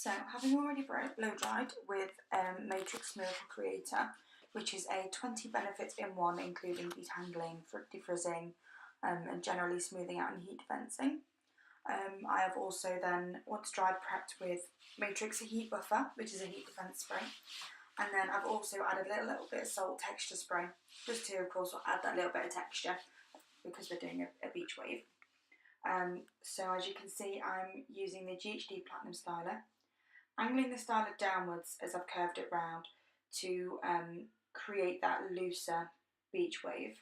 So, having already blow dried with Matrix Miracle Creator, which is a 20 benefits in one, including detangling, defrizzing, and generally smoothing out and heat fencing. I have also then, once dried, prepped with Matrix Heat Buffer, which is a heat defense spray. And then I've also added a little bit of salt texture spray, just to, of course, add that little bit of texture, because we're doing a beach wave. So as you can see, I'm using the GHD Platinum Styler, angling the styler downwards as I've curved it round to create that looser beach wave.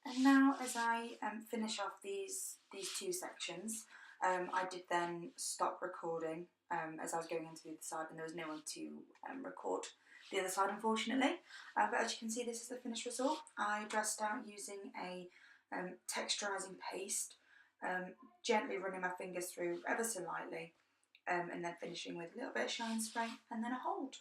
And now, as I finish off these two sections, I did then stop recording as I was going into the other side, and there was no one to record the other side, unfortunately. But as you can see, this is the finished result. I dressed out using a texturising paste, gently running my fingers through ever so lightly, and then finishing with a little bit of shine spray and then a hold.